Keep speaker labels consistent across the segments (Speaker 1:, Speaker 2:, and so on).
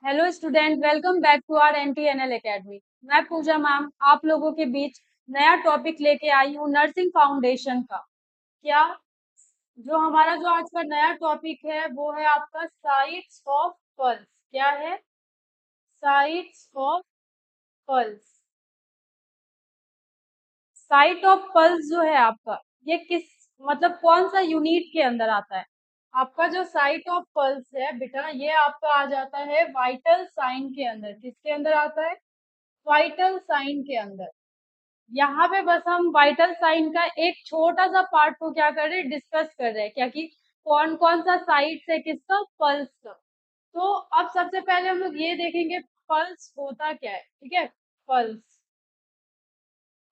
Speaker 1: Hello student, welcome back to our NTNL academy. मैं Pooja ma'am आप लोगों के बीच नया टॉपिक लेके आई हूँ नर्सिंग फाउंडेशन का। क्या जो आज का नया टॉपिक है वो है आपका साइट्स ऑफ पल्स। क्या है? Sites of pulse. Site of pulse जो है आपका, ये किस मतलब कौन सा यूनिट के अंदर आता है? आपका जो साइट ऑफ पल्स है बेटा, ये आपका आ जाता है वाइटल साइन के अंदर। किसके अंदर आता है? वाइटल साइन के अंदर। यहाँ पे बस हम वाइटल साइन का एक छोटा सा पार्ट को क्या कर रहे हैं, डिस्कस कर रहे हैं, क्या कि कौन कौन सा साइट है किसका, पल्स का। तो अब सबसे पहले हम लोग ये देखेंगे पल्स होता क्या है। ठीक है, पल्स।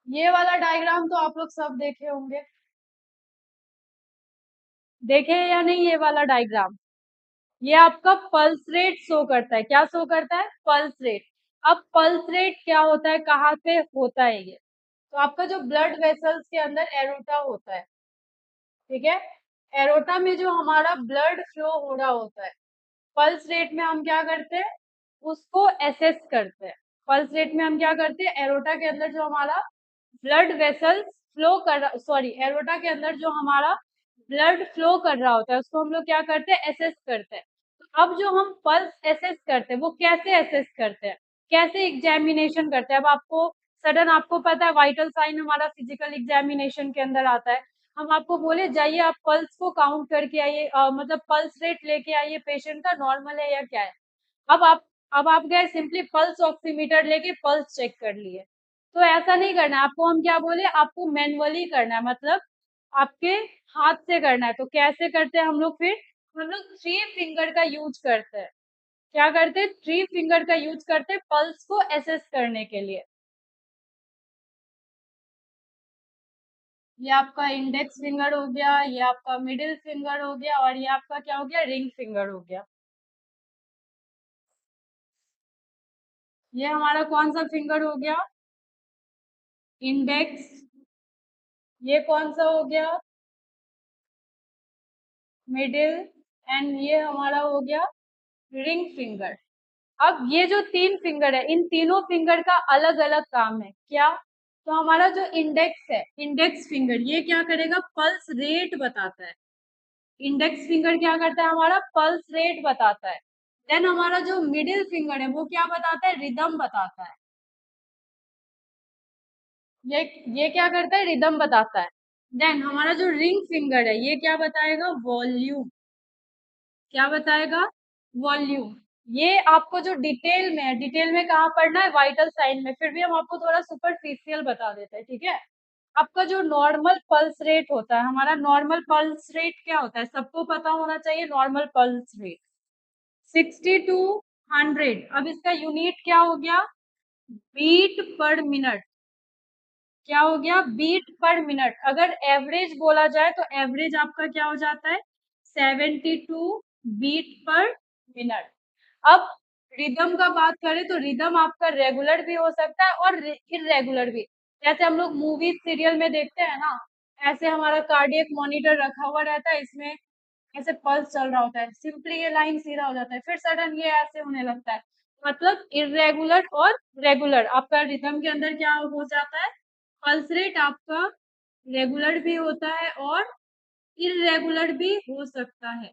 Speaker 1: ये वाला डायग्राम तो आप लोग सब देखे होंगे, देखे हैं या नहीं? ये वाला डायग्राम, ये आपका पल्स रेट शो करता है। क्या शो करता है? Pulse rate. अब पल्स रेट क्या होता है, कहाँ पे होता है ये? तो आपका जो ब्लड वेसल्स के अंदर एरोटा होता है, ठीक है, एरोटा में जो हमारा ब्लड फ्लो हो रहा होता है, पल्स रेट में हम क्या करते हैं, उसको एसेस करते हैं। पल्स रेट में हम क्या करते हैं, एरोटा के अंदर जो हमारा ब्लड वेसल्स फ्लो कर रहा, सॉरी, एरोटा के अंदर जो हमारा ब्लड फ्लो कर रहा होता है उसको हम लोग क्या करते हैं, एसेस करते हैं। तो अब जो हम पल्स एसेस करते हैं वो कैसे एसेस करते हैं, कैसे एग्जामिनेशन करते हैं? अब आपको सडन आपको पता है वाइटल साइन हमारा फिजिकल एग्जामिनेशन के अंदर आता है। हम आपको बोले जाइए आप पल्स को काउंट करके आइए, मतलब पल्स रेट लेके आइए पेशेंट का, नॉर्मल है या क्या है। अब आप अब आप गए सिंपली पल्स ऑक्सीमीटर लेके पल्स चेक कर लिए। तो ऐसा नहीं करना है आपको, हम क्या बोले, आपको मैनुअली करना है, मतलब आपके हाथ से करना है। तो कैसे करते हैं हम लोग फिर? हम लोग थ्री फिंगर का यूज करते हैं। क्या करते हैं? थ्री फिंगर का यूज करते हैं पल्स को एसेस करने के लिए। ये आपका इंडेक्स फिंगर हो गया, ये आपका मिडिल फिंगर हो गया, और ये आपका क्या हो गया, रिंग फिंगर हो गया। ये हमारा कौन सा फिंगर हो गया? इंडेक्स। ये कौन सा हो गया? मिडिल। एंड ये हमारा हो गया रिंग फिंगर। अब ये जो तीन फिंगर है, इन तीनों फिंगर का अलग अलग काम है। क्या? तो हमारा जो इंडेक्स है, इंडेक्स फिंगर, ये क्या करेगा, पल्स रेट बताता है। इंडेक्स फिंगर क्या करता है, हमारा पल्स रेट बताता है। देन हमारा जो मिडिल फिंगर है वो क्या बताता है, रिदम बताता है। ये ये क्या करता है, रिदम बताता है। देन हमारा जो रिंग फिंगर है ये क्या बताएगा, वॉल्यूम। क्या बताएगा? वॉल्यूम। ये आपको जो डिटेल में है, डिटेल में कहाँ पढ़ना है, वाइटल साइन में। फिर भी हम आपको थोड़ा सुपरफिशियल बता देते हैं, ठीक है। आपका जो नॉर्मल पल्स रेट होता है, हमारा नॉर्मल पल्स रेट क्या होता है, सबको पता होना चाहिए। Normal pulse rate 60 to 100। अब इसका यूनिट क्या हो गया, बीट पर मिनट। क्या हो गया, बीट पर मिनट। अगर एवरेज बोला जाए तो एवरेज आपका क्या हो जाता है, 72 बीट पर मिनट। अब रिदम का बात करें तो रिदम आपका रेगुलर भी हो सकता है और इरेगुलर भी। जैसे हम लोग मूवी सीरियल में देखते हैं ना, ऐसे हमारा कार्डियक मॉनिटर रखा हुआ रहता है, इसमें ऐसे पल्स चल रहा होता है, सिंपली ये लाइन सीधा हो जाता है, फिर सडन ये ऐसे होने लगता है। मतलब इरेगुलर और रेगुलर, आपका रिदम के अंदर क्या हो जाता है, पल्स रेट आपका रेगुलर भी होता है और इरेगुलर भी हो सकता है।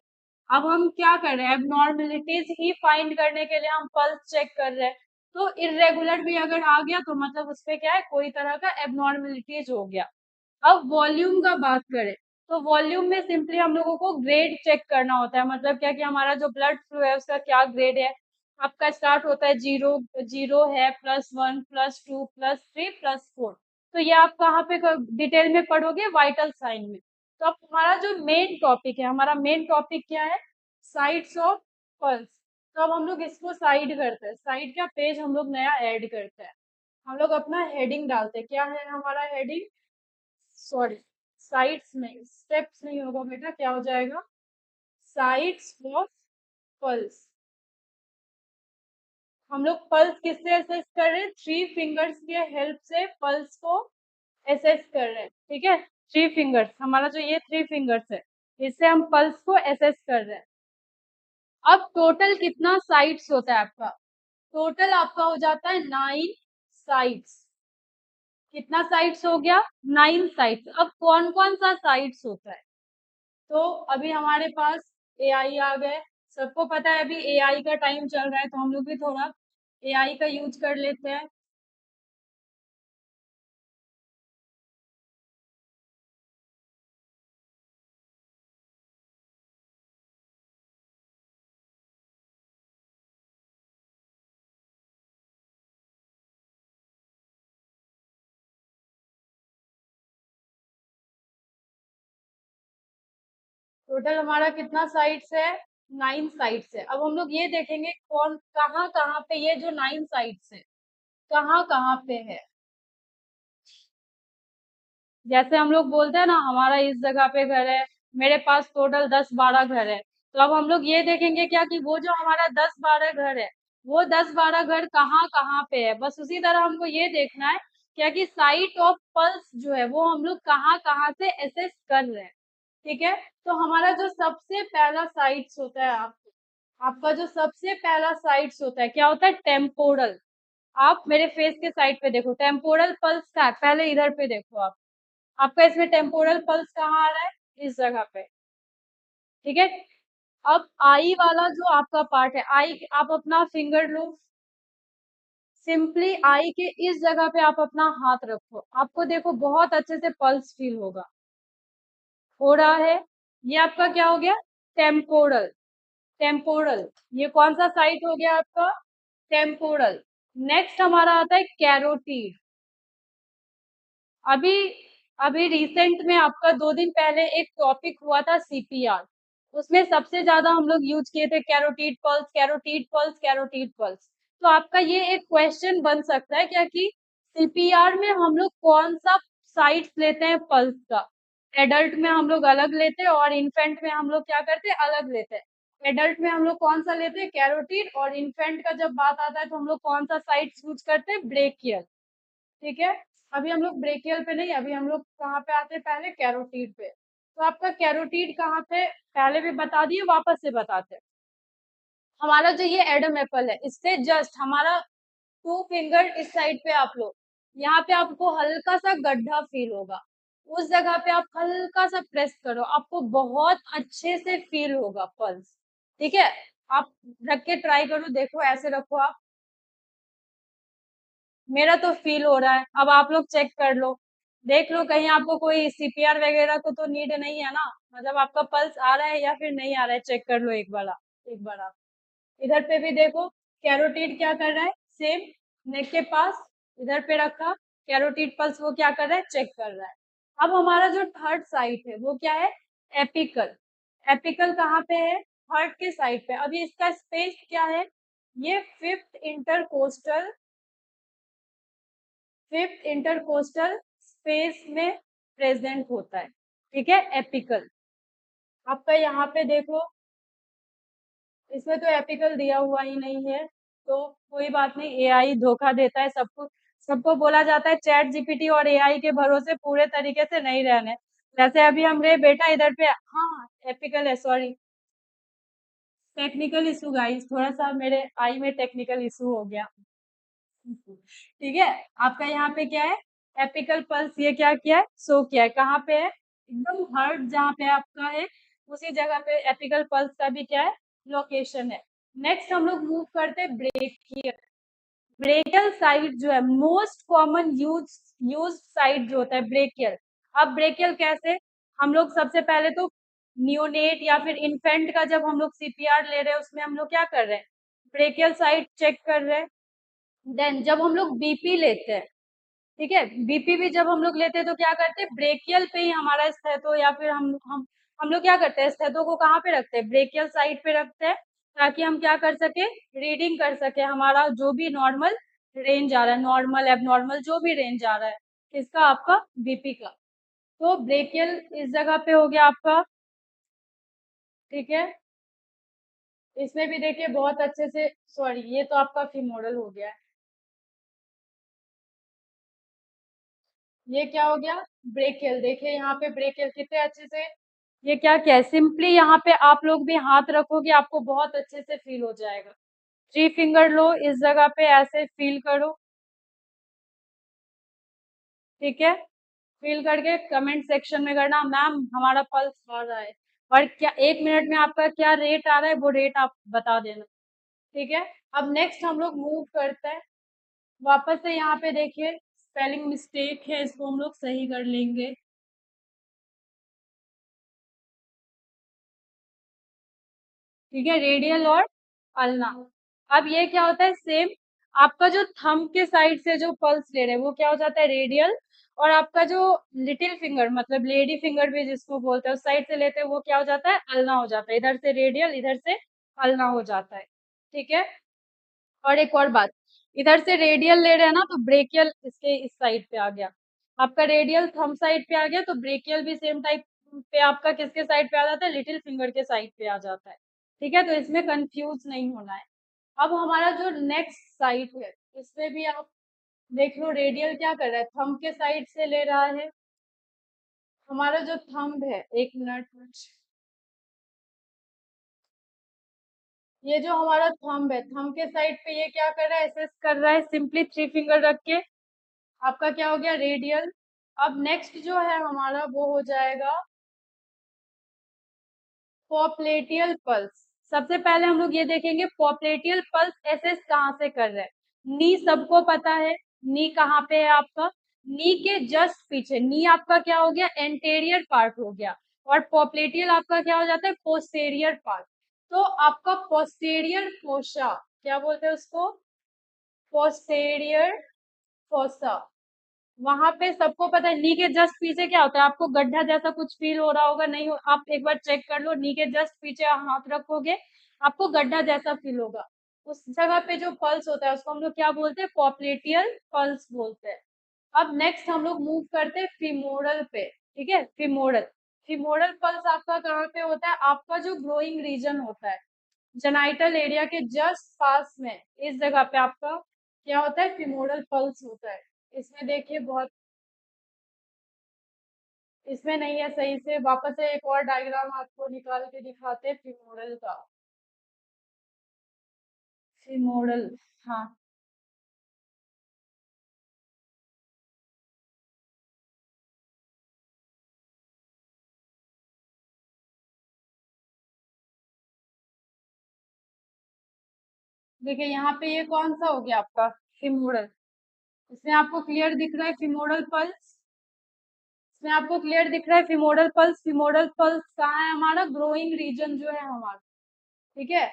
Speaker 1: अब हम क्या कर रहे हैं, एबनॉर्मेलिटीज ही फाइंड करने के लिए हम पल्स चेक कर रहे हैं। तो इरेगुलर भी अगर आ गया तो मतलब उसपे क्या है, कोई तरह का एबनॉर्मेलिटीज हो गया। अब वॉल्यूम का बात करें तो वॉल्यूम में सिंपली हम लोगों को ग्रेड चेक करना होता है, मतलब क्या कि हमारा जो ब्लड फ्लो है उसका क्या ग्रेड है। आपका स्टार्ट होता है जीरो, जीरो है, +1 +2 +3 +4। तो ये आप कहाँ पे डिटेल में पढ़ोगे, वाइटल साइन में। तो अब हमारा जो मेन टॉपिक है, हमारा मेन टॉपिक क्या है, साइड्स ऑफ पल्स। तो अब हम लोग इसको साइड करते हैं, साइड का पेज हम लोग नया ऐड करते हैं। हम लोग अपना हेडिंग डालते हैं। क्या है हमारा हेडिंग, सॉरी, साइड्स में, स्टेप्स नहीं होगा बेटा, क्या हो जाएगा, साइड्स ऑफ पल्स। हम लोग पल्स किससे असेस कर रहे हैं, थ्री फिंगर्स के हेल्प से पल्स को असेस कर रहे हैं, ठीक है। थ्री फिंगर्स, हमारा जो ये थ्री फिंगर्स है, इससे हम पल्स को असेस कर रहे हैं। अब टोटल कितना साइड्स होता है आपका? टोटल आपका हो जाता है 9 साइड्स। कितना साइड्स हो गया? 9 साइड्स। अब कौन कौन सा साइड्स होता है? तो अभी हमारे पास एआई आ गए। सबको पता है अभी एआई का टाइम चल रहा है, तो हम लोग भी थोड़ा एआई का यूज कर लेते हैं। टोटल हमारा कितना साइड्स है? 9 साइड्स है। अब हम लोग ये देखेंगे कौन कहाँ कहाँ पे ये जो 9 साइड्स है कहाँ कहाँ पे है। जैसे हम लोग बोलते हैं ना, हमारा इस जगह पे घर है, मेरे पास टोटल 10-12 घर है। तो अब हम लोग ये देखेंगे क्या कि वो जो हमारा 10-12 घर है, वो 10-12 घर कहाँ कहाँ पे है। बस उसी तरह हमको ये देखना है क्या कि साइट ऑफ पल्स जो है वो हम लोग कहाँ कहाँ से एसेस कर रहे हैं। ठीक है, तो हमारा जो सबसे पहला साइट्स होता है, आपका जो सबसे पहला साइट्स होता है क्या होता है? टेम्पोरल। आप मेरे फेस के साइड पे देखो, टेम्पोरल पल्स का है, पहले इधर पे देखो आप। आपका इसमें टेम्पोरल पल्स कहाँ आ रहा है? इस जगह पे। ठीक है, अब आई वाला जो आपका पार्ट है, आई आप अपना फिंगर लो, सिंपली आई के इस जगह पे आप अपना हाथ रखो, आपको देखो बहुत अच्छे से पल्स फील होगा। हो रहा है? ये आपका क्या हो गया? टेम्पोरल। टेम्पोरल, ये कौन सा साइट हो गया आपका? टेम्पोरल। नेक्स्ट हमारा आता है कैरोटीड। अभी अभी रिसेंट में आपका 2 दिन पहले एक टॉपिक हुआ था सीपीआर। उसमें सबसे ज्यादा हम लोग यूज किए थे कैरोटीड पल्स, कैरोटीड पल्स, कैरोटीड पल्स। तो आपका ये एक क्वेश्चन बन सकता है क्या कि सीपीआर में हम लोग कौन सा साइट्स लेते हैं पल्स का? एडल्ट में हम लोग अलग लेते हैं और इन्फेंट में हम लोग क्या करते हैं? अलग लेते हैं। एडल्ट में हम लोग कौन सा लेते हैं? कैरोटीड। और इन्फेंट का जब बात आता है तो हम लोग कौन सा साइट्स यूज करते हैं? ब्रेकियल। ठीक है, अभी हम लोग ब्रेकियल पे नहीं, अभी हम लोग कहाँ पे आते हैं? पहले कैरोटीड पे। तो आपका कैरोटीड कहाँ पे? पहले भी बता दिए, वापस से बताते हैं। हमारा जो ये एडम एप्पल है, इससे जस्ट हमारा 2 फिंगर इस साइड पे आप लो, यहाँ पे आपको हल्का सा गड्ढा फील होगा। उस जगह पे आप हल्का सा प्रेस करो, आपको बहुत अच्छे से फील होगा पल्स। ठीक है, आप रख के ट्राई करो, देखो ऐसे रखो आप। मेरा तो फील हो रहा है, अब आप लोग चेक कर लो, देख लो कहीं आपको कोई सीपीआर वगैरह को तो नीड नहीं है ना। मतलब आपका पल्स आ रहा है या फिर नहीं आ रहा है, चेक कर लो एक बार एक बार आप। इधर पे भी देखो, कैरोटीड क्या कर रहा है? सेम नेक के पास इधर पे रखा, कैरोटीड पल्स वो क्या कर रहा है? चेक कर रहा है। अब हमारा जो थर्ड साइट है वो क्या है? एपिकल। एपिकल कहाँ पे है? हार्ट के साइड पे। अभी इसका स्पेस क्या है? ये फिफ्थ इंटरकोस्टल स्पेस में प्रेजेंट होता है। ठीक है, एपिकल। आपका यहाँ पे देखो, इसमें तो एपिकल दिया हुआ ही नहीं है, तो कोई बात नहीं, एआई धोखा देता है सबको। सबको बोला जाता है चैट जीपीटी और एआई के भरोसे पूरे तरीके से नहीं रहने। जैसे अभी हमरे बेटा इधर पे, हाँ एपिकल है, सॉरी, टेक्निकल इशू गाइस, थोड़ा सा मेरे आई में टेक्निकल इशू हो गया। ठीक है, आपका यहाँ पे क्या है? एपिकल पल्स, ये क्या किया है? शो किया है। कहाँ पे है? एकदम हार्ट जहाँ पे आपका है, उसी जगह पे एपिकल पल्स का भी क्या है? लोकेशन है। नेक्स्ट हम लोग मूव करते हैं ब्रेकियल। ब्रेकियल साइट जो है, मोस्ट कॉमन यूज साइट जो होता है ब्रेकियल। अब ब्रेकियल कैसे? हम लोग सबसे पहले तो नियोनेट या फिर इन्फेंट का जब हम लोग सीपीआर ले रहे हैं, उसमें हम लोग क्या कर रहे हैं? ब्रेकियल साइट चेक कर रहे हैं। देन जब हम लोग बीपी लेते हैं, ठीक है, बीपी भी जब हम लोग लेते हैं तो क्या करते हैं? ब्रेकियल पे ही हमारा स्थेतो, या फिर हम लोग क्या करते हैं? स्थेतो को कहाँ पे रखते हैं? ब्रेकियल साइड पे रखते हैं, ताकि हम क्या कर सके? रीडिंग कर सके हमारा जो भी नॉर्मल रेंज आ रहा है, नॉर्मल एबनॉर्मल जो भी रेंज आ रहा है, किसका? आपका बीपी का। तो ब्रेकियल इस जगह पे हो गया आपका। ठीक है, इसमें भी देखिए बहुत अच्छे से, सॉरी ये तो आपका फीमोरल हो गया है। ये क्या हो गया? ब्रेकियल। देखिए यहाँ पे ब्रेकियल कितने अच्छे से ये क्या क्या है, सिंपली यहाँ पे आप लोग भी हाथ रखोगे, आपको बहुत अच्छे से फील हो जाएगा। 3 फिंगर लो, इस जगह पे ऐसे फील करो, ठीक है। फील करके कमेंट सेक्शन में करना मैम हमारा पल्स आ रहा है, और क्या 1 मिनट में आपका क्या रेट आ रहा है वो रेट आप बता देना, ठीक है। अब नेक्स्ट हम लोग मूव करते हैं वापस से, यहाँ पे देखिए स्पेलिंग मिस्टेक है, इसको हम लोग सही कर लेंगे। ठीक है, रेडियल और अल्ना। अब ये क्या होता है, सेम आपका जो थंब के साइड से जो पल्स ले रहे हैं वो क्या हो जाता है रेडियल, और आपका जो लिटिल फिंगर मतलब लेडी फिंगर भी जिसको बोलते हैं उस साइड से लेते हैं वो क्या हो जाता है अल्ना हो जाता है, इधर से रेडियल इधर से अल्ना हो जाता है, ठीक है। और एक और बात, इधर से रेडियल ले रहे हैं ना तो ब्रेकियल इसके इस साइड पे आ गया, आपका रेडियल थंब साइड पे आ गया, तो ब्रेकियल भी सेम टाइप पे आपका किसके साइड पे आ जाता है, लिटिल फिंगर के साइड पे आ जाता है, ठीक है। तो इसमें कंफ्यूज नहीं होना है। अब हमारा जो नेक्स्ट साइड है इसमें भी आप देख लो, रेडियल क्या कर रहा है, थंब के साइड से ले रहा है, हमारा जो थंब है, 1 मिनट, ये जो हमारा थंब है, थंब के साइड पे ये क्या कर रहा है, एसेस कर रहा है, सिंपली 3 फिंगर रख के आपका क्या हो गया रेडियल। अब नेक्स्ट जो है हमारा वो हो जाएगा पॉपलेटियल पल्स। सबसे पहले हम लोग ये देखेंगे पॉपलेटियल पल्स एसेस कहाँ से कर रहे हैं, नी सबको पता है, नी कहाँ पे है आपका, नी के जस्ट पीछे, नी आपका क्या हो गया एंटेरियर पार्ट हो गया, और पॉपलेटियल आपका क्या हो जाता है पोस्टेरियर पार्ट। तो आपका पोस्टेरियर फोसा, क्या बोलते हैं उसको, पोस्टेरियर फोसा, वहां पे सबको पता है, नी के जस्ट पीछे क्या होता है, आपको गड्ढा जैसा कुछ फील हो रहा होगा, नहीं हो, आप एक बार चेक कर लो, नी के जस्ट पीछे हाथ रखोगे आपको गड्ढा जैसा फील होगा, उस जगह पे जो पल्स होता है उसको हम लोग क्या बोलते हैं पॉपलेटियल पल्स बोलते हैं। अब नेक्स्ट हम लोग मूव करते हैं फिमोरल पे, ठीक है, फिमोरल। फिमोरल पल्स आपका कहाँ पे होता है, आपका जो ग्रोइंग रीजन होता है जेनाइटल एरिया के जस्ट पास में, इस जगह पे आपका क्या होता है फिमोरल पल्स होता है। इसमें देखिए बहुत, इसमें नहीं है सही से, वापस से एक और डायग्राम आपको निकाल के दिखाते हैं फिमोरल का, फिमोरल, हाँ। देखिए यहाँ पे ये कौन सा हो गया आपका फिमोरल, इसमें आपको क्लियर दिख रहा है फिमोरल पल्स, इसमें आपको क्लियर दिख रहा है फिमोरल पल्स, फिमोरल पल्स कहाँ है हमारा ग्रोइंग रीजन जो है हमारा, ठीक है।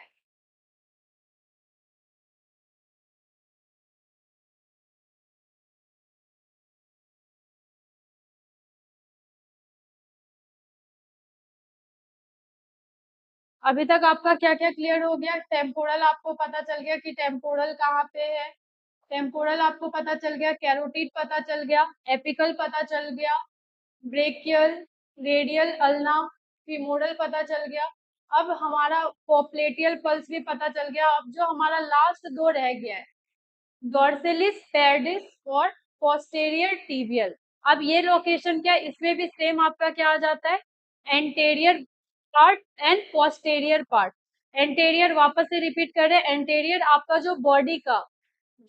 Speaker 1: अभी तक आपका क्या क्या क्लियर हो गया, टेम्पोरल आपको पता चल गया कि टेम्पोरल कहाँ पे है, टेम्पोरल आपको पता चल गया, कैरोटिड पता चल गया, एपिकल पता चल गया, ब्रेकियल, रेडियल, अल्ना, फीमोरल पता चल गया। अब हमारा पॉपलेटियल पल्स भी पता चल गया, अब जो हमारा लास्ट दो रह गया है डॉर्सेलिस पैरडिस और पोस्टेरियर टीबियल। अब ये लोकेशन क्या है, इसमें भी सेम आपका क्या आ जाता है anterior part and posterior part. Anterior वापस से रिपीट कर रहे हैं, एंटेरियर आपका जो बॉडी का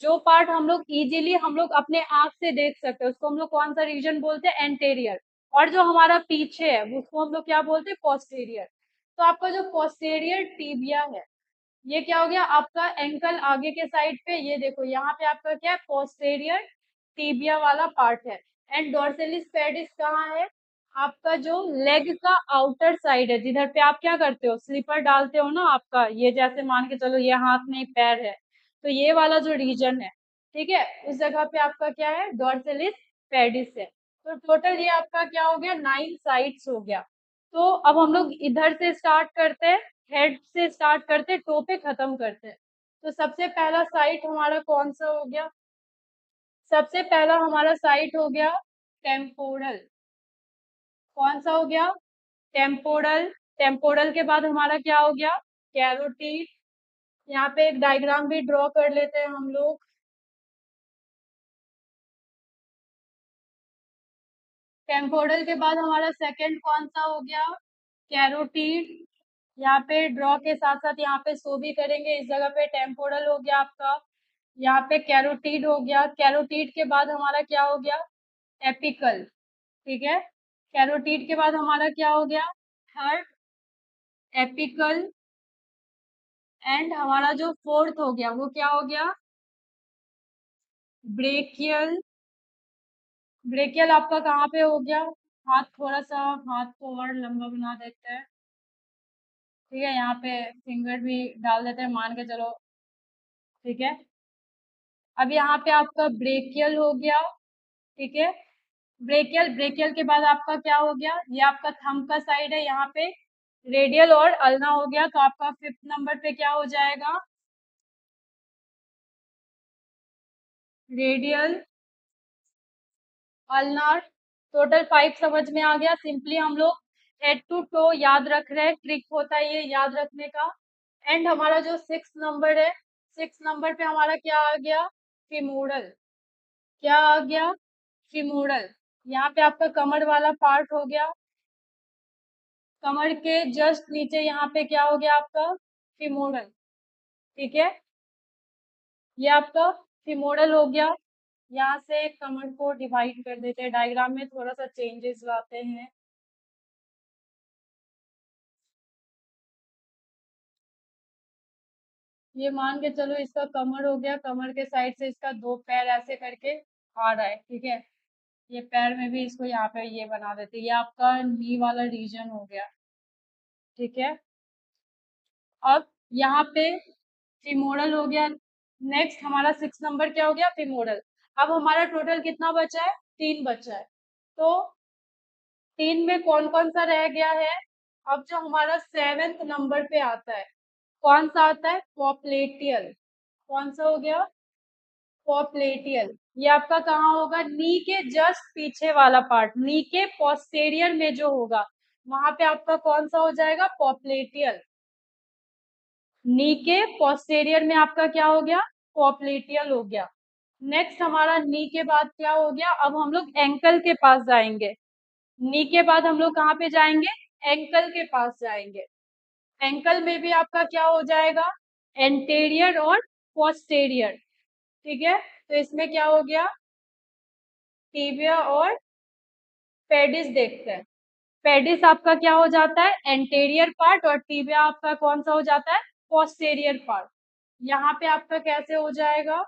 Speaker 1: जो पार्ट हम लोग इजीली हम लोग अपने आंख से देख सकते हैं उसको हम लोग कौन सा रीजन बोलते हैं एंटेरियर, और जो हमारा पीछे है उसको हम लोग क्या बोलते हैं पोस्टेरियर। तो आपका जो पोस्टेरियर टीबिया है ये क्या हो गया आपका एंकल आगे के साइड पे, ये देखो यहाँ पे आपका क्या है पोस्टेरियर टीबिया वाला पार्ट है। एंड डोर्सेलिस पेडिस कहाँ है, आपका जो लेग का आउटर साइड है, जिधर पे आप क्या करते हो स्लीपर डालते हो ना, आपका ये जैसे मान के चलो ये हाथ में पैर है, तो ये वाला जो रीजन है, ठीक है, उस जगह पे आपका क्या है डोर्सेलिस पेडिस है। तो टोटल ये आपका क्या हो गया 9 साइड्स हो गया। तो अब हम लोग इधर से स्टार्ट करते हैं, हेड से स्टार्ट करते टो पे खत्म करते हैं। तो सबसे पहला साइट हमारा कौन सा हो गया, सबसे पहला हमारा साइट हो गया टेम्पोरल, कौन सा हो गया टेम्पोरल। टेम्पोरल के बाद हमारा क्या हो गया कैरोटीड, यहाँ पे एक डायग्राम भी ड्रॉ कर लेते हैं हम लोग। टेम्पोरल के बाद हमारा सेकंड कौन सा हो गया कैरोटीड, यहाँ पे ड्रॉ के साथ साथ यहाँ पे सो भी करेंगे, इस जगह पे टेम्पोरल हो गया आपका, यहाँ पे कैरोटीड हो गया, कैरोटीड के बाद हमारा क्या हो गया, एपिकल, ठीक है। कैरोटीड के बाद हमारा क्या हो गया, थर्ड एपिकल, एंड हमारा जो फोर्थ हो गया वो क्या हो गया, ब्रेकियल। ब्रेकियल आपका कहाँ पे हो गया, हाथ थोड़ा सा, हाथ को और लंबा बना देते हैं, ठीक है, यहाँ पे फिंगर भी डाल देते हैं, मान के चलो, ठीक है। अब यहाँ पे आपका ब्रेकियल हो गया, ठीक है। ब्रेकियल, ब्रेकियल के बाद आपका क्या हो गया, ये आपका थंब का साइड है, यहाँ पे रेडियल और अल्ना हो गया, तो आपका फिफ्थ नंबर पे क्या हो जाएगा, रेडियल अल्नार। टोटल 5 समझ में आ गया। सिंपली हम लोग हेड टू टो याद रख रहे हैं, ट्रिक होता है ये याद रखने का। एंड हमारा जो 6 नंबर है, 6 नंबर पे हमारा क्या आ गया, फिमोरल। क्या आ गया, फिमोरल। यहाँ पे आपका कमर वाला पार्ट हो गया, कमर के जस्ट नीचे यहाँ पे क्या हो गया आपका, फिमोरल, ठीक है। ये आपका फिमोरल हो गया। यहाँ से कमर को डिवाइड कर देते हैं, डायग्राम में थोड़ा सा चेंजेस लाते हैं। ये मान के चलो इसका कमर हो गया, कमर के साइड से इसका 2 पैर ऐसे करके आ रहा है, ठीक है। ये पैर में भी इसको यहाँ पे ये बना देते हैं, ये आपका नी वाला रीजन हो गया, ठीक है। अब यहाँ पे फिमोरल हो गया। नेक्स्ट हमारा 6 नंबर क्या हो गया, फिमोरल। अब हमारा टोटल कितना बचा है, 3 बचा है। तो 3 में कौन कौन सा रह गया है, अब जो हमारा 7th नंबर पे आता है, कौन सा आता है, पॉप्लेटियल। कौन सा हो गया, पॉप्लेटियल। ये आपका कहाँ होगा, नी के जस्ट पीछे वाला पार्ट, नी के पोस्टेरियर में जो होगा वहां पे आपका कौन सा हो जाएगा, पॉप्लेटियल। नी के पोस्टेरियर में आपका क्या हो गया, पॉप्लेटियल हो गया। नेक्स्ट हमारा नी के बाद क्या हो गया, अब हम लोग एंकल के पास जाएंगे। नी के बाद हम लोग कहाँ पे जाएंगे, एंकल के पास जाएंगे। एंकल में भी आपका क्या हो जाएगा, एंटेरियर और पोस्टेरियर, ठीक है। तो इसमें क्या हो गया, टीबिया और पेडिस देखते हैं। पेडिस आपका क्या हो जाता है, एंटेरियर पार्ट, और टीबिया आपका कौन सा हो जाता है, पोस्टेरियर पार्ट। यहाँ पे आपका कैसे हो जाएगा,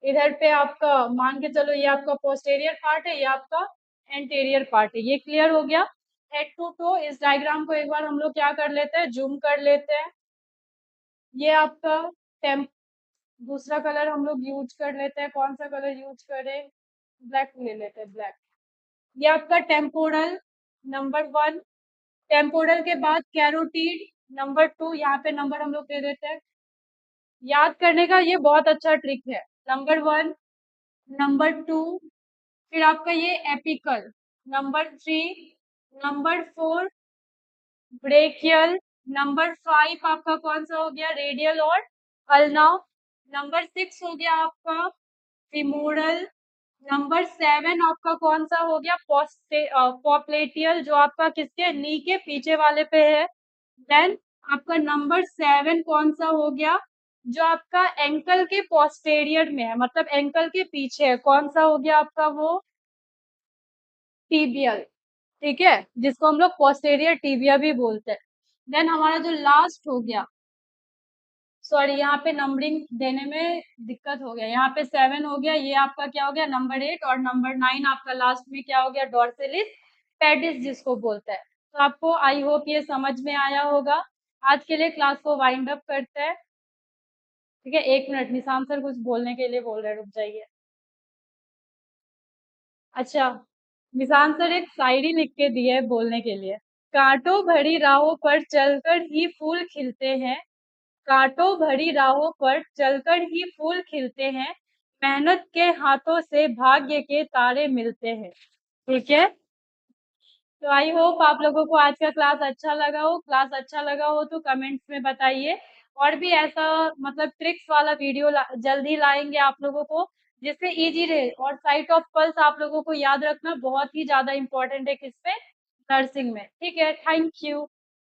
Speaker 1: इधर पे आपका मान के चलो ये आपका पोस्टेरियर पार्ट है, ये आपका एंटेरियर पार्ट है। ये क्लियर हो गया। हेड टू टो इस डायग्राम को एक बार हम लोग क्या कर लेते हैं, जूम कर लेते हैं। ये आपका टेम्प दूसरा कलर हम लोग यूज कर लेते हैं, कौन सा कलर यूज करें, ब्लैक ले लेते हैं, ब्लैक। ये आपका टेम्पोरल नंबर 1, टेम्पोरल के बाद कैरोटीड नंबर 2, यहाँ पे नंबर हम लोग दे देते हैं। याद करने का ये बहुत अच्छा ट्रिक है, नंबर 1, नंबर 2, फिर आपका ये apical, number 3, number 4 brachial, number 5 आपका कौन सा हो गया, रेडियल और अल्ना, नंबर 6 हो गया आपका फिमोरल, नंबर 7 आपका कौन सा हो गया, पॉप्लेटियल, जो आपका किसके, नी के पीछे वाले पे है। देन आपका नंबर 7 कौन सा हो गया, जो आपका एंकल के पोस्टेरियर में है, मतलब एंकल के पीछे है, कौन सा हो गया आपका वो, टीबियल, ठीक है, जिसको हम लोग पोस्टेरियर टीबिया भी बोलते हैं। देन हमारा जो लास्ट हो गया, सॉरी यहाँ पे नंबरिंग देने में दिक्कत हो गया, यहाँ पे 7 हो गया, ये आपका क्या हो गया, नंबर 8, और नंबर 9 आपका लास्ट में क्या हो गया, डॉर्सेलिस पेडिस जिसको बोलते हैं। तो आपको आई होप ये समझ में आया होगा। आज के लिए क्लास को वाइंड अप करते हैं, ठीक है। 1 मिनट, निशान सर कुछ बोलने के लिए बोल रहे हैं, रुक जाइए। अच्छा, निशान सर एक शायरी लिख के दिए है बोलने के लिए। कांटों भरी राहों पर चलकर ही फूल खिलते हैं, कांटों भरी राहों पर चलकर ही फूल खिलते हैं, मेहनत के हाथों से भाग्य के तारे मिलते हैं, ठीक है। तो आई होप आप लोगों को आज का क्लास अच्छा लगा हो। क्लास अच्छा लगा हो तो कमेंट्स में बताइए, और भी ऐसा मतलब ट्रिक्स वाला वीडियो जल्दी लाएंगे आप लोगों को, जिससे इजी रहे। और साइट ऑफ पल्स आप लोगों को याद रखना बहुत ही ज्यादा इंपॉर्टेंट है, किस पे, नर्सिंग में। ठीक है, थैंक यू।